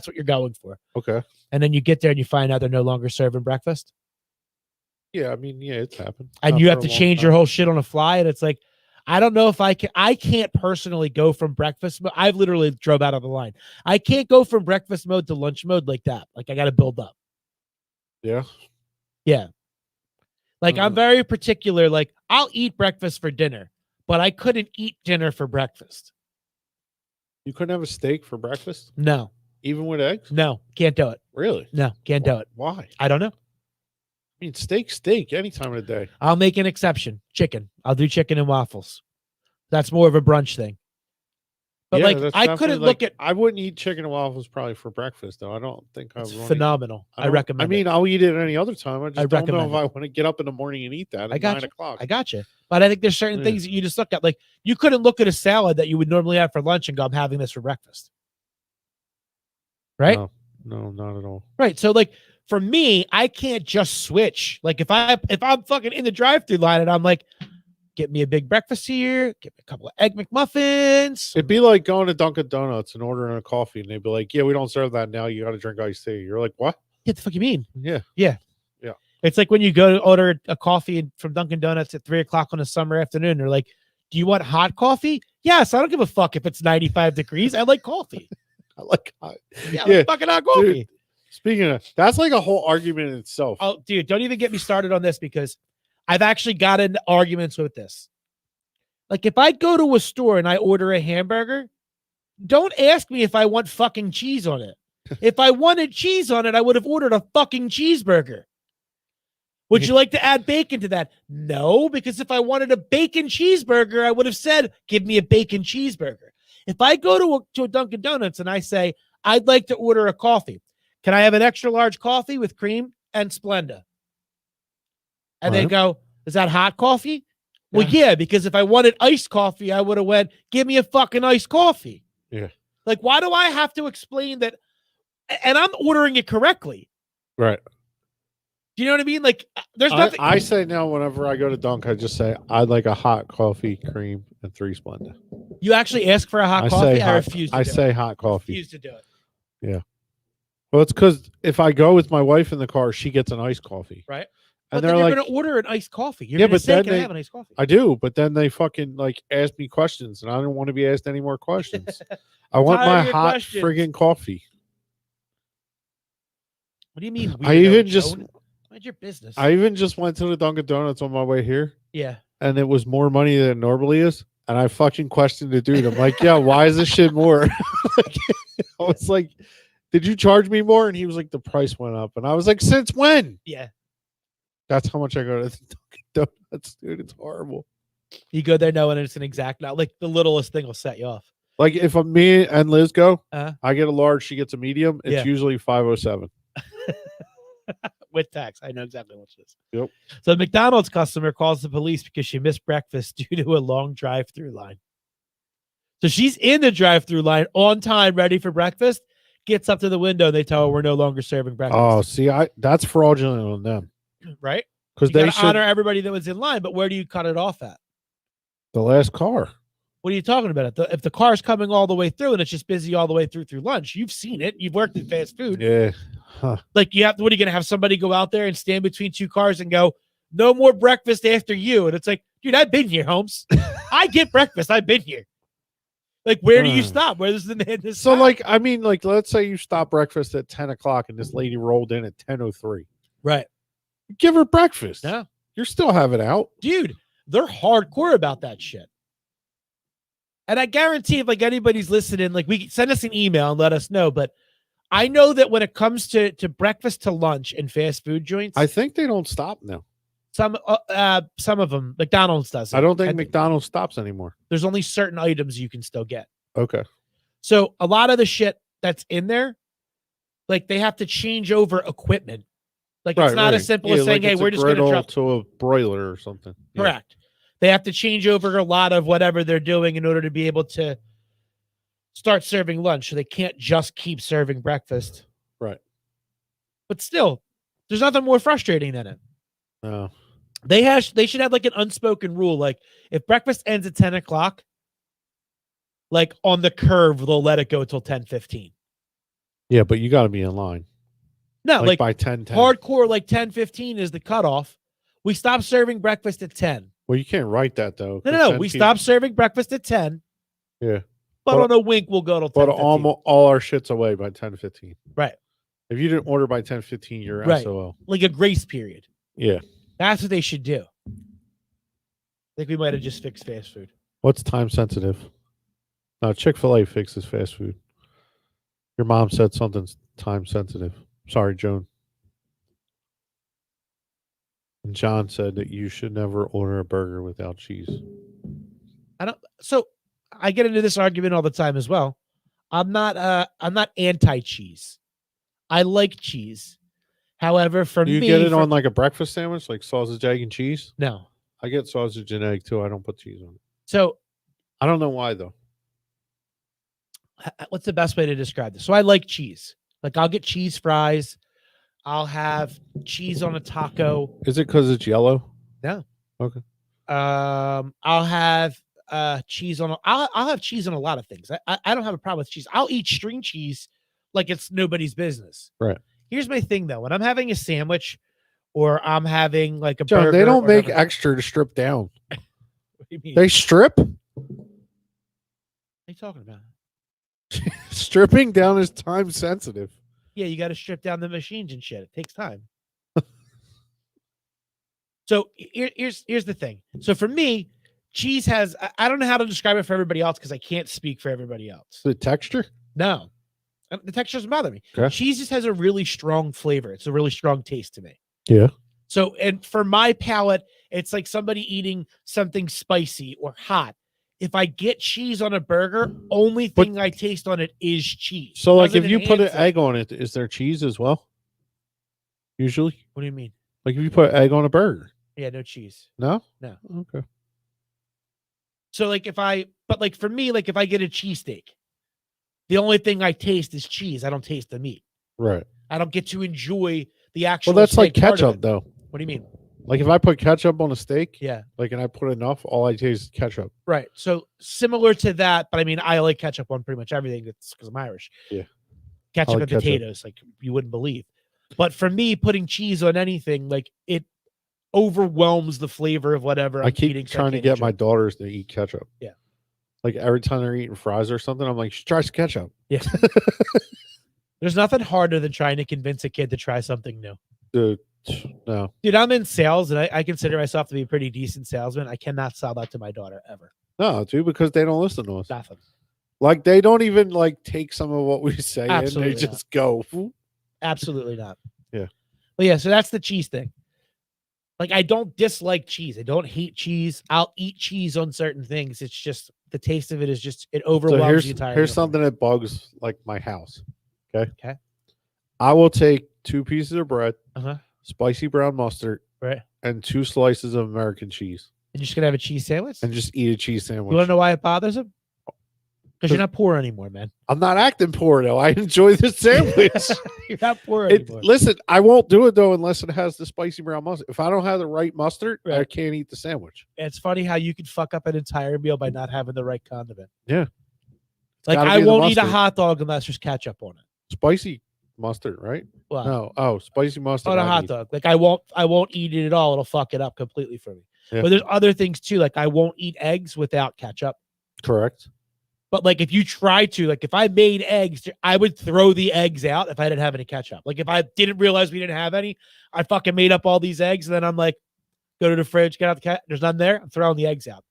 what you're going for. Okay. And then you get there and you find out they're no longer serving breakfast. Yeah, I mean, yeah, it's happened. And you have to change your whole shit on a fly. And it's like, I don't know if I can't personally go from breakfast mode. I've literally drove out of the line. I can't go from breakfast mode to lunch mode like that. Like, I got to build up. Yeah. Yeah. Like, I'm very particular. Like, I'll eat breakfast for dinner, but I couldn't eat dinner for breakfast. You couldn't have a steak for breakfast? No. Even with eggs? No, can't do it. Really? No, can't do it. Why? I don't know. I mean, steak, any time of the day. I'll make an exception. Chicken. I'll do chicken and waffles. That's more of a brunch thing. But yeah, like, I couldn't look at. I wouldn't eat chicken and waffles probably for breakfast, though. I don't think I would. It's phenomenal. I recommend. I mean, I'll eat it any other time. I just don't know if it. I want to get up in the morning and eat that at 9 o'clock. I got you. But I think there's certain things that you just look at. Like, you couldn't look at a salad that you would normally have for lunch and go, I'm having this for breakfast. Right? No, not at all. Right. So like, for me, I can't just switch. Like, if I'm fucking in the drive-thru line and I'm like, get me a big breakfast here, get me a couple of Egg McMuffins. It'd be like going to Dunkin' Donuts and ordering a coffee, and they'd be like, yeah, we don't serve that now. You got to drink iced tea. You're like, what? What the fuck you mean? Yeah. Yeah. Yeah. It's like when you go to order a coffee from Dunkin' Donuts at 3:00 on a summer afternoon. They're like, do you want hot coffee? Yes. I don't give a fuck if it's 95 degrees. I like coffee. I like hot. Yeah, I like fucking hot coffee. Dude, speaking of, that's like a whole argument in itself. Oh, dude, don't even get me started on this because I've actually got into arguments with this. Like, if I go to a store and I order a hamburger, don't ask me if I want fucking cheese on it. If I wanted cheese on it, I would have ordered a fucking cheeseburger. Would you like to add bacon to that? No, because if I wanted a bacon cheeseburger, I would have said, give me a bacon cheeseburger. If I go to a Dunkin' Donuts and I say, I'd like to order a coffee. Can I have an extra large coffee with cream and Splenda? And they go, is that hot coffee? Yeah. Well, yeah, because if I wanted iced coffee, I would have went, give me a fucking iced coffee. Yeah. Like, why do I have to explain that? And I'm ordering it correctly. Right. Do you know what I mean? Like, there's nothing. I say now, whenever I go to Dunk, I just say, I'd like a hot coffee, cream, and 3 Splenda. You actually ask for a hot coffee? I refuse to do it. I say hot coffee. I refuse to do it. Yeah. Well, it's because if I go with my wife in the car, she gets an iced coffee. Right. And but then you're going to order an iced coffee. You're going to say, can I have an iced coffee? I do, but then they fucking like ask me questions, and I don't want to be asked any more questions. I want my hot friggin' coffee. What do you mean? I even just mind your business. I even just went to the Dunkin' Donuts on my way here. Yeah. And it was more money than it normally is. And I fucking questioned the dude. I'm like, yeah, why is this shit more? I was like, did you charge me more? And he was like, the price went up. And I was like, since when? Yeah. That's how much I go to the Dunkin' Donuts, dude. It's horrible. You go there knowing it's an exact now. Like the littlest thing will set you off. Like if me and Liz go, I get a large, she gets a medium. It's usually $5.07. With tax. I know exactly what it is. Yep. So the McDonald's customer calls the police because she missed breakfast due to a long drive-through line. So she's in the drive-through line on time, ready for breakfast, gets up to the window, and they tell her we're no longer serving breakfast. Oh, see, that's fraudulent on them. Right? Because they should honor everybody that was in line, but where do you cut it off at? The last car. What are you talking about? If the car's coming all the way through and it's just busy all the way through lunch, you've seen it. You've worked in fast food. Yeah. Huh. Like what are you going to have somebody go out there and stand between two cars and go, no more breakfast after you? And it's like, dude, I've been here, Holmes. I get breakfast. I've been here. Like, where do you stop? Where does the man this? So, like, I mean, like, let's say you stop breakfast at 10 o'clock and this lady rolled in at 10:03. Right. Give her breakfast. Yeah. You're still having out. Dude, they're hardcore about that shit. And I guarantee if like anybody's listening, like send us an email and let us know. But I know that when it comes to breakfast to lunch and fast food joints, I think they don't stop now. Some of them, McDonald's does. I don't think McDonald's stops anymore. There's only certain items you can still get. Okay. So a lot of the shit that's in there, like they have to change over equipment. Like it's not as simple as saying, "Hey, we're just going to drop to a broiler or something." Correct. Yeah. They have to change over a lot of whatever they're doing in order to be able to start serving lunch. So they can't just keep serving breakfast. Right. But still, there's nothing more frustrating than it. No. They should have like an unspoken rule. Like if breakfast ends at 10 o'clock, like on the curve, they'll let it go till 10:15. Yeah, but you got to be in line. No, like by 10:10. Hardcore, like 10:15 is the cutoff. We stop serving breakfast at 10. Well, you can't write that though. No. We stop serving breakfast at 10. Yeah. But on a wink, we'll go till 10:15. But all our shit's away by 10:15. Right. If you didn't order by 10:15, you're SOL. Like a grace period. Yeah. That's what they should do. I think we might have just fixed fast food. What's time sensitive? No, Chick-fil-A fixes fast food. Your mom said something's time sensitive. Sorry, Joan. And John said that you should never order a burger without cheese. So I get into this argument all the time as well. I'm not anti-cheese. I like cheese. However, for me, do you get it on like a breakfast sandwich, like sausage, egg, and cheese? No. I get sausage and egg too. I don't put cheese on it. So I don't know why though. What's the best way to describe this? So I like cheese. Like I'll get cheese fries. I'll have cheese on a taco. Is it because it's yellow? No. Okay. I'll have cheese on. I'll have cheese on a lot of things. I don't have a problem with cheese. I'll eat string cheese like it's nobody's business. Right. Here's my thing though. When I'm having a sandwich or I'm having like a John, burger, they don't make extra to strip down. What do you mean? They strip? What are you talking about? Stripping down is time sensitive. Yeah, you got to strip down the machines and shit. It takes time. So here's the thing. So for me, cheese has, I don't know how to describe it for everybody else because I can't speak for everybody else. The texture? No. The texture doesn't bother me. Okay. Cheese just has a really strong flavor. It's a really strong taste to me. Yeah. So, and for my palate, it's like somebody eating something spicy or hot. If I get cheese on a burger, only thing I taste on it is cheese. So, like, if you put an egg on it, is there cheese as well? Usually? What do you mean? Like, if you put egg on a burger? Yeah, no cheese. No? No. Okay. So, like, but like for me, like, if I get a cheesesteak, the only thing I taste is cheese. I don't taste the meat. Right. I don't get to enjoy the actual. Well, that's like ketchup, though. What do you mean? Like if I put ketchup on a steak, yeah, like and I put enough, all I taste is ketchup. Right. So similar to that, but I mean, I like ketchup on pretty much everything. That's because I'm Irish. Yeah. Ketchup and potatoes, like you wouldn't believe. But for me, putting cheese on anything, like it overwhelms the flavor of whatever I'm eating. I keep trying to get my daughters to eat ketchup. Yeah. Like every time they're eating fries or something, I'm like, try some ketchup. Yeah. There's nothing harder than trying to convince a kid to try something new. Dude, no. Dude, I'm in sales and I consider myself to be a pretty decent salesman. I cannot sell that to my daughter ever. No, dude, because they don't listen to us. Nothing. Like they don't even like take some of what we say and they just go. Absolutely not. Yeah. But yeah, so that's the cheese thing. Like I don't dislike cheese. I don't hate cheese. I'll eat cheese on certain things. It's just the taste of it is just it overwhelms the entire. Here's something that bugs like my house. Okay. Okay. I will take 2 pieces of bread, uh-huh, spicy brown mustard, right, and 2 slices of American cheese. And you're just gonna have a cheese sandwich? And just eat a cheese sandwich. You wanna know why it bothers him? Because you're not poor anymore, man. I'm not acting poor though. I enjoy the sandwich. You're not poor anymore. Listen, I won't do it though unless it has the spicy brown mustard. If I don't have the right mustard, I can't eat the sandwich. It's funny how you can fuck up an entire meal by not having the right condiment. Yeah. Like I won't eat a hot dog unless there's ketchup on it. Spicy mustard, right? Well, no. Oh, spicy mustard on a hot dog. Like I won't eat it at all. It'll fuck it up completely for me. Yeah. But there's other things too. Like I won't eat eggs without ketchup. Correct. But like if you try to, like if I made eggs, I would throw the eggs out if I didn't have any ketchup. Like if I didn't realize we didn't have any, I fucking made up all these eggs and then I'm like, go to the fridge, get out the cat. There's none there. I'm throwing the eggs out.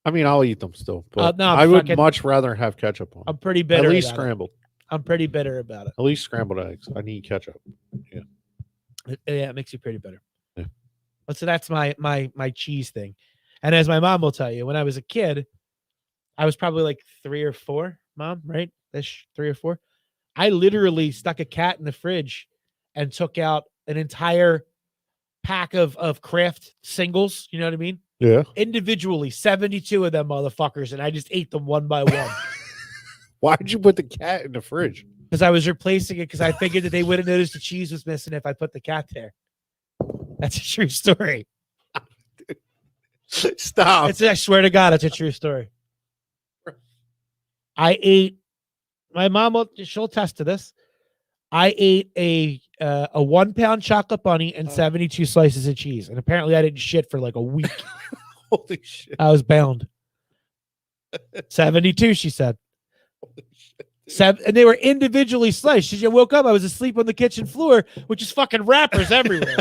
I mean, I'll eat them still, but no, I would much rather have ketchup on. I'm pretty bitter. At least scrambled. I'm pretty bitter about it. At least scrambled eggs. I need ketchup. Yeah. It makes you pretty bitter. Yeah. But so that's my cheese thing. And as my mom will tell you, when I was a kid, I was probably like 3 or 4, Mom, right? 3 or 4. I literally stuck a cat in the fridge and took out an entire pack of Kraft singles. You know what I mean? Yeah. Individually, 72 of them motherfuckers, and I just ate them one by one. Why'd you put the cat in the fridge? Because I was replacing it because I figured that they wouldn't notice the cheese was missing if I put the cat there. That's a true story. Stop. I swear to God, it's a true story. I ate. My mom she'll attest to this. I ate a 1 pound chocolate bunny and 72 slices of cheese, and apparently I didn't shit for like a week. Holy shit! I was bound. 72, she said. Holy shit. And they were individually sliced. She woke up. I was asleep on the kitchen floor, which is fucking wrappers everywhere.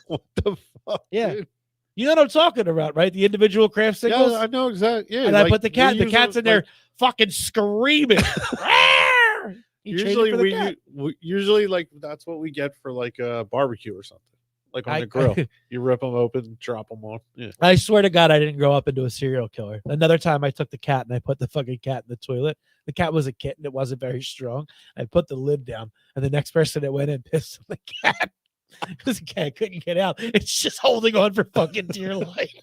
What the fuck? Yeah. Dude? You know what I'm talking about, right? The individual Kraft singles. Yeah, I know exactly. Yeah, and I put the cat. The cat's in there, fucking screaming. Usually like that's what we get for like a barbecue or something, like on the grill. You rip them open, drop them on. Yeah. I swear to God, I didn't grow up into a serial killer. Another time, I took the cat and I put the fucking cat in the toilet. The cat was a kitten. It wasn't very strong. I put the lid down, and the next person that went in pissed on the cat. This cat couldn't get out. It's just holding on for fucking dear life.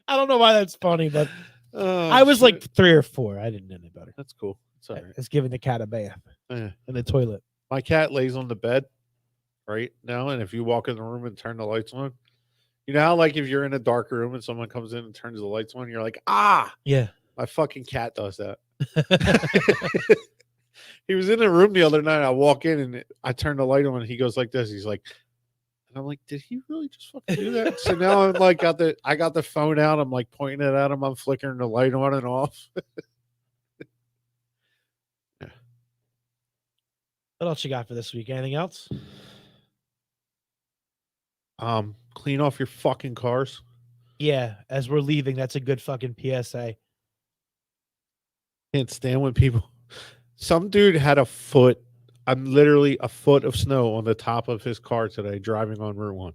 I don't know why that's funny, but I was like 3 or 4. I didn't know any better. That's cool. It's all right. It's giving the cat a bath in the toilet. My cat lays on the bed right now, and if you walk in the room and turn the lights on, you know how like if you're in a dark room and someone comes in and turns the lights on, you're like, ah, yeah. My fucking cat does that. He was in the room the other night. I walk in and I turn the light on and he goes like this. He's like, and I'm like, did he really just fucking do that? So now I'm like, I got the phone out. I'm like pointing it at him. I'm flickering the light on and off. Yeah. What else you got for this week? Anything else? Clean off your fucking cars. Yeah. As we're leaving, that's a good fucking PSA. Can't stand when people. Some dude had literally a foot of snow on the top of his car today driving on Route 1.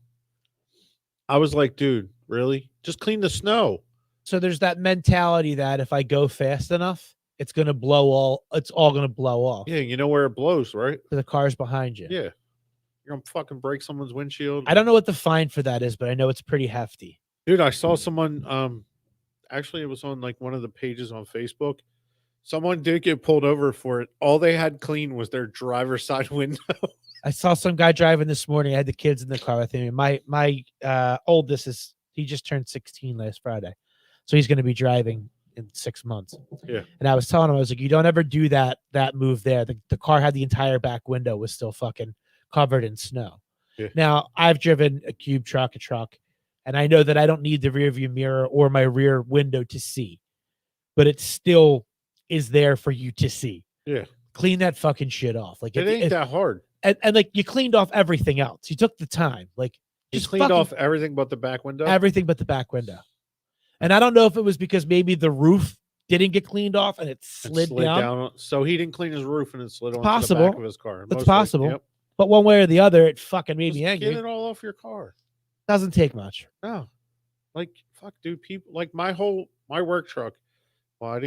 I was like, dude, really? Just clean the snow. So there's that mentality that if I go fast enough, it's all going to blow off. Yeah, you know where it blows, right? The car's behind you. Yeah. You're going to fucking break someone's windshield. I don't know what the fine for that is, but I know it's pretty hefty. Dude, I saw someone, actually it was on like one of the pages on Facebook. Someone did get pulled over for it. All they had clean was their driver's side window. I saw some guy driving this morning. I had the kids in the car with him. My oldest he just turned 16 last Friday, so he's going to be driving in 6 months. Yeah. And I was telling him, I was like, you don't ever do that move there. The car had the entire back window was still fucking covered in snow. Yeah. Now I've driven a cube truck, and I know that I don't need the rear view mirror or my rear window to see, but it still is there for you to see. Yeah. Clean that fucking shit off. Like it ain't that hard. And like you cleaned off everything else. You took the time. Like you cleaned off everything but the back window. Everything but the back window. And I don't know if it was because maybe the roof didn't get cleaned off and it slid down. So he didn't clean his roof and it slid onto possible. the back of his car. It's possible. Yep. But one way or the other, it fucking made me angry. Get it all off your car. Doesn't take much. No. Like, fuck, dude. People like my work truck. Well,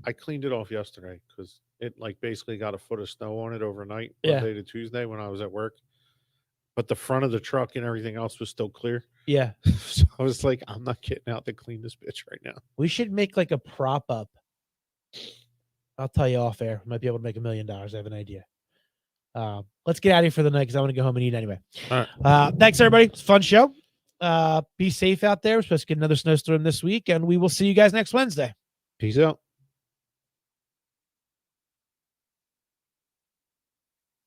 I cleaned it off yesterday because it like basically got a foot of snow on it overnight, Monday to Tuesday when I was at work. But the front of the truck and everything else was still clear. Yeah. So I was like, I'm not getting out to clean this bitch right now. We should make like a prop up. I'll tell you off air. We might be able to make $1 million. I have an idea. Let's get out of here for the night because I want to go home and eat anyway. All right. Thanks, everybody. It's a fun show. Be safe out there. We're supposed to get another snowstorm this week, and we will see you guys next Wednesday. Peace out.